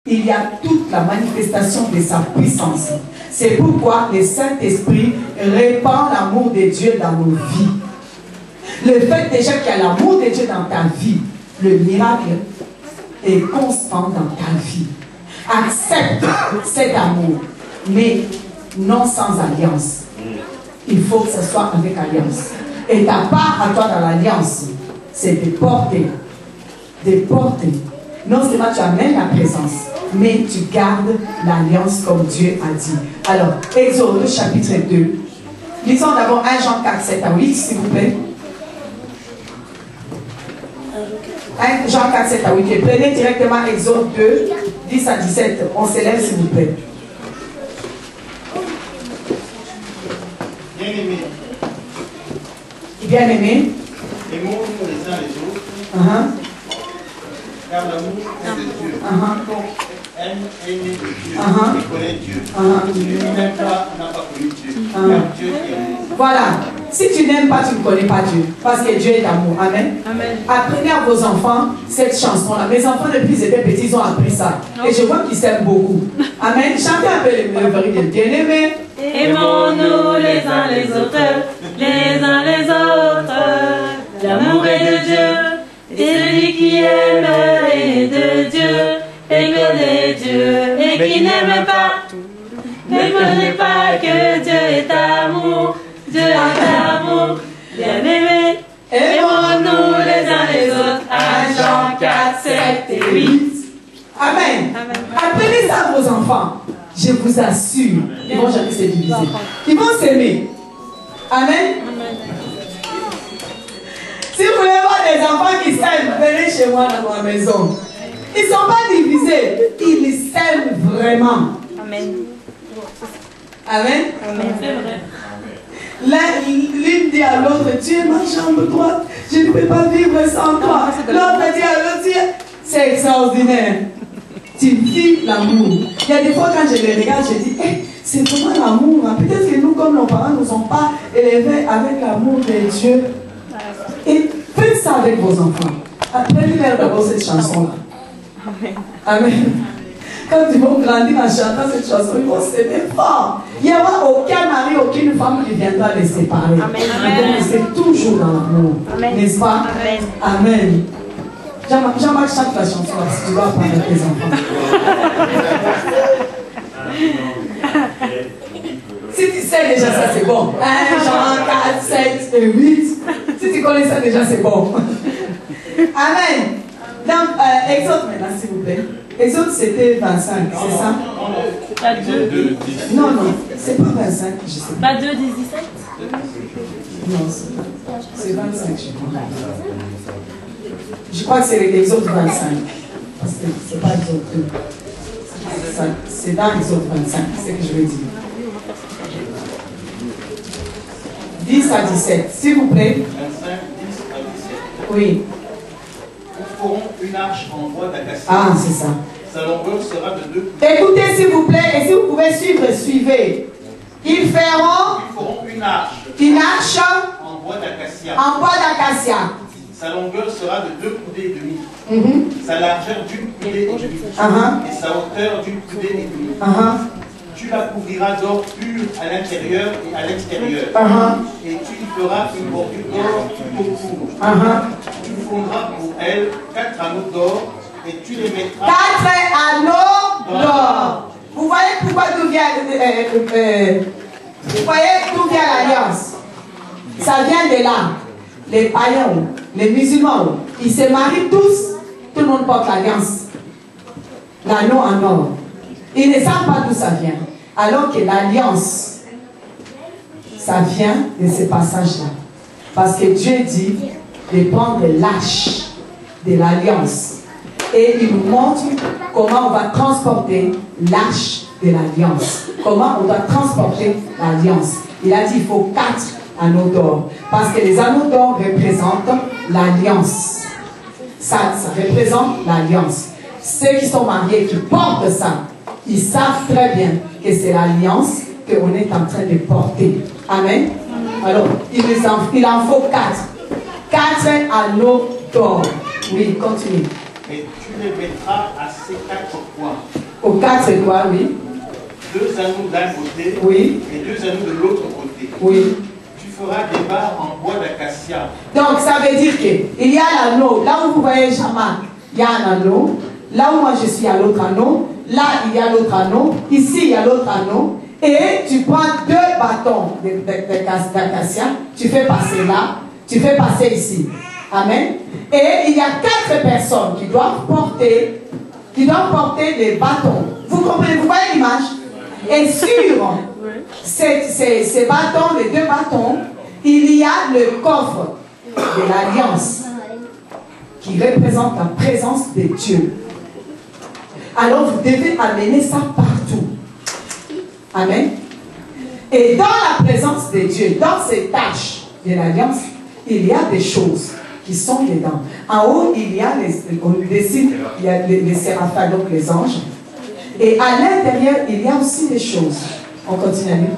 il y a toute la manifestation de sa puissance. C'est pourquoi le Saint-Esprit répand l'amour de Dieu dans nos vies. Le fait déjà qu'il y a l'amour de Dieu dans ta vie, le miracle est constant dans ta vie. Accepte cet amour, mais non sans alliance. Il faut que ce soit avec alliance. Et ta part à toi dans l'alliance, c'est de porter. De porter. Non seulement tu amènes la présence, mais tu gardes l'alliance comme Dieu a dit. Alors, Exode chapitre 2. Lisons d'abord 1 Jean 4, 7 à 8, s'il vous plaît. 1 Jean 4, 7 à 8. Et prenez directement Exode 2, 10 à 17. On s'élève, s'il vous plaît. Bien-aimés. Bien-aimés. Aimons-nous les uns les autres. Car l'amour est de Dieu. Quiconque aime aimer Dieu et connaît Dieu. Celui qui n'aime pas n'a pas connu Dieu. Car Dieu est amour. Voilà. Si tu n'aimes pas, tu ne connais pas Dieu. Parce que Dieu est amour. Amen. Amen. Apprenez à vos enfants cette chanson-là. Mes enfants, depuis qu'ils étaient petits, ils ont appris ça. Et je vois qu'ils s'aiment beaucoup. Amen. Chantez un peu les mélodies de bien-aimés. Aimons-nous les uns les autres, les uns les autres. L'amour est de Dieu, et celui qui aime est de Dieu, et connaît Dieu, et qui n'aime pas, ne connaît pas que Dieu est amour, Dieu est amour. Bien-aimés, aimons-nous les uns les autres. 1 Jean 4, 7 et 8. Amen. Apprenez ça à vos enfants. Je vous assure, ils ne vont jamais se diviser. Ils vont s'aimer. Amen. Si vous voulez voir des enfants qui s'aiment, venez chez moi dans ma maison. Ils ne sont pas divisés. Ils s'aiment vraiment. Amen. Amen. Amen. C'est vrai. L'une dit à l'autre, tu es ma jambe droite, je ne peux pas vivre sans toi. L'autre dit à l'autre, c'est extraordinaire. Tu vis l'amour. Il y a des fois quand je les regarde, je dis, hey, c'est vraiment l'amour. Hein. Peut-être que nous, comme nos parents, ne sont pas élevés avec l'amour de Dieu. Et faites ça avec vos enfants. Apprenez-leur d'abord cette chanson-là. Amen. Amen. Quand ils vont grandir en chantant cette chanson, ils vont s'aimer fort. Il n'y aura aucun mari, aucune femme qui viendra les séparer. Amen. Ils vont rester toujours dans l'amour. N'est-ce pas? Amen. Amen. Jean-Marc chante la chanson là, si tu dois apprendre à tes enfants. Si tu sais déjà ça, c'est bon. 1 Jean 4, 7 et 8. Si tu connais ça déjà, c'est bon. Amen. Donc, Exode maintenant, s'il vous plaît. Exode, c'était 25, c'est ça? Pas 2. Non, non, c'est pas 25, je sais pas. Pas 2, 17? Non, c'est 25, je crois. Je crois que c'est l'Exode 25. Parce que c'est pas Exode 2. C'est dans Exode 25, c'est ce que je veux dire. 10 à 17, s'il vous plaît. 25, 10 à 17. Oui. Nous ferons une arche en bois d'acacia. Ah, c'est ça. Sa longueur sera de 2 coudées. Écoutez, s'il vous plaît, et si vous pouvez suivre, suivez. Ils feront Une arche une arche en bois d'acacia. en bois d'acacia. Sa longueur sera de 2 coudées et demie. Sa largeur d'une coudée et demie. Et sa hauteur d'une coudée et demie. Tu la couvriras d'or pur à l'intérieur et à l'extérieur. Et tu y feras une bordure d'or tout autour. Tu fondras pour elle 4 anneaux d'or et tu les mettras. 4 anneaux d'or. Vous voyez pourquoi d'où vient vous voyez d'où vient l'alliance? Ça vient de là. Les païens, les musulmans, ils se marient tous. Tout le monde porte l'alliance. L'anneau en or. Ils ne savent pas d'où ça vient. Alors que l'alliance, ça vient de ce passage-là. Parce que Dieu dit de prendre l'arche de l'alliance. Et il nous montre comment on va transporter l'arche de l'alliance. Comment on doit transporter l'alliance. Il a dit il faut 4 anneaux d'or. Parce que les anneaux d'or représentent l'alliance. Ça représente l'alliance. Ceux qui sont mariés, qui portent ça, ils savent très bien que c'est l'alliance qu'on est en train de porter. Amen. Alors, il en faut 4. 4 anneaux d'or. Oui, continue. Et tu les mettras à ces 4 points. 4 quoi, oui. 2 anneaux d'un côté oui. et 2 anneaux de l'autre côté. Oui. Tu feras des barres en bois d'acacia. Donc ça veut dire qu'il y a l'anneau. Là où vous voyez Jean-Marc, il y a un anneau. Là où moi je suis, il y a l'autre anneau. Là, il y a l'autre anneau. Ici, il y a l'autre anneau. Et tu prends 2 bâtons d'acacia. Tu fais passer là. Tu fais passer ici. Amen. Et il y a 4 personnes qui doivent porter les bâtons. Vous comprenez? Vous voyez l'image? Et sur ces bâtons, les 2 bâtons, il y a le coffre de l'alliance qui représente la présence de Dieu. Alors vous devez amener ça partout. Amen. Et dans la présence de Dieu, dans ces tâches de l'alliance, il y a des choses qui sont dedans. En haut, il y a les séraphins, donc les anges. Et à l'intérieur, il y a aussi des choses. On continue.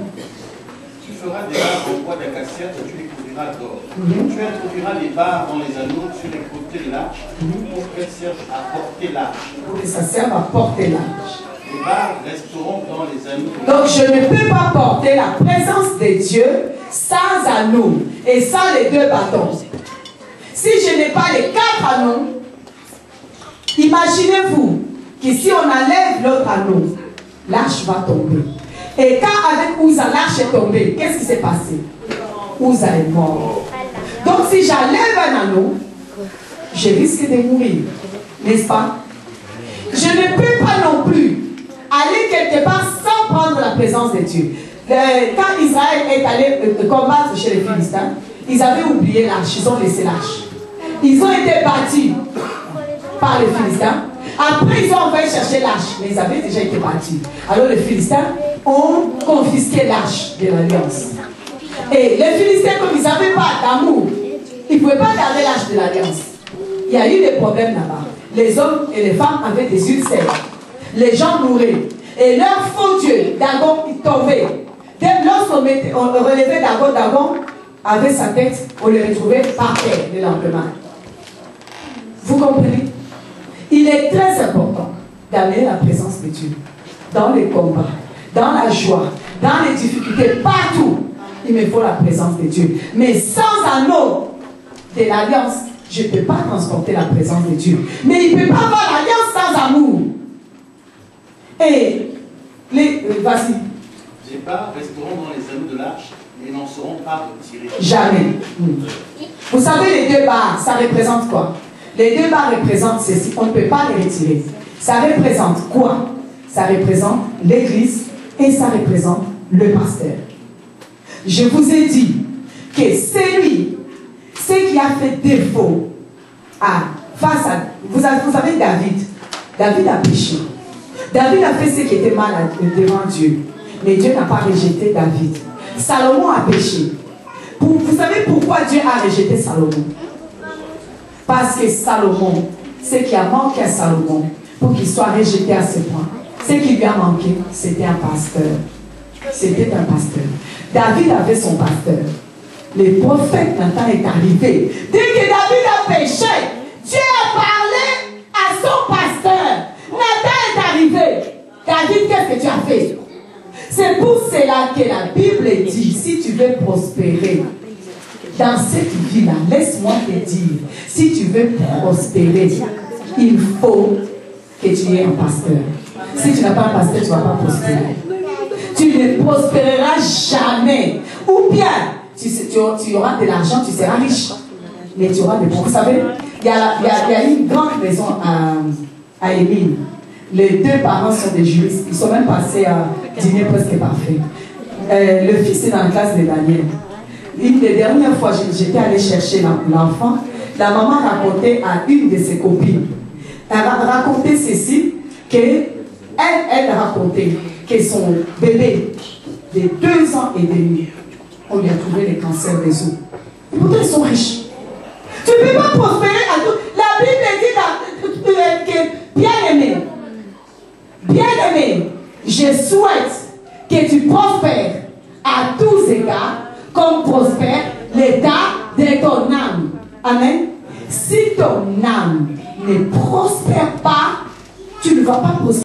Tu feras des barres en bois d'acacia que tu les couvriras d'or. Tu introduiras des barres dans les anneaux sur les côtés de l'arche pour qu'elles servent à porter l'arche. Pour que ça serve à porter l'arche. Les barres resteront dans les anneaux. Donc je ne peux pas porter la présence de Dieu sans anneaux et sans les 2 bâtons. Si je n'ai pas les 4 anneaux, imaginez-vous que si on enlève l'autre anneau, l'arche va tomber. Et quand avec Uza, l'arche est tombée, qu'est-ce qui s'est passé? Uza est mort. Donc si j'enlève un anneau, je risque de mourir. N'est-ce pas? Je ne peux pas non plus aller quelque part sans prendre la présence de Dieu. Quand Israël est allé combattre chez les Philistins, ils avaient oublié l'arche, ils ont laissé l'arche. Ils ont été battus par les Philistins. Après, ils ont envoyé chercher l'arche, mais ils avaient déjà été battus. Alors les Philistins ont confisqué l'arche de l'Alliance. Et les Philistins, comme ils n'avaient pas d'amour, ils ne pouvaient pas garder l'arche de l'Alliance. Il y a eu des problèmes là-bas. Les hommes et les femmes avaient des ulcères. Les gens mouraient. Et leur faux Dieu, Dagon, il tombait. Lorsqu'on relevait Dagon, Dagon avait sa tête, on le retrouvait par terre le lendemain. Vous comprenez? Il est très important d'amener la présence de Dieu dans les combats, dans la joie, dans les difficultés, partout. Il me faut la présence de Dieu. Mais sans anneau de l'alliance, je ne peux pas transporter la présence de Dieu. Mais il ne peut pas avoir l'alliance sans amour. Et vas-y. Les barres resteront dans les anneaux de l'arche et n'en seront pas retirées. Jamais. Vous savez, les 2 barres, ça représente quoi? Les 2 barres représentent ceci. On ne peut pas les retirer. Ça représente quoi? Ça représente l'église et ça représente le pasteur. Je vous ai dit que c'est lui, ce qui a fait défaut face à... Vous savez David. David a péché. David a fait ce qui était mal devant Dieu. Mais Dieu n'a pas rejeté David. Salomon a péché. Vous savez pourquoi Dieu a rejeté Salomon? Parce que Salomon, ce qui a manqué à Salomon, pour qu'il soit rejeté à ce point, ce qui lui a manqué, c'était un pasteur. C'était un pasteur. David avait son pasteur. Le prophète Nathan est arrivé. Dès que David a péché, Dieu a parlé à son pasteur. Nathan est arrivé. David, qu'est-ce que tu as fait? C'est pour cela que la Bible dit, si tu veux prospérer dans cette vie-là, laisse-moi te dire, si tu veux prospérer, il faut que tu aies un pasteur. Si tu n'as pas un pasteur, tu ne vas pas prospérer. Tu ne prospéreras jamais. Ou bien, tu auras de l'argent, tu seras riche. Mais tu auras des bons. Vous savez, il y a une grande maison à Émile. Les 2 parents sont des juristes. Ils sont même passés à dîner presque parfait. Le fils est dans la classe de Daniel. Une des dernières fois, j'étais allée chercher l'enfant. La maman racontait à une de ses copines. Elle racontait ceci, elle racontait que son bébé de 2 ans et demi, on lui a trouvé les cancers des os. Et pourtant, ils sont riches. Tu ne peux pas prospérer à tout. La Bible dit que, bien aimé, je souhaite que tu prospères à tous égards, comme prospère l'état de ton âme. Amen. Si ton âme ne prospère pas, tu ne vas pas prospérer.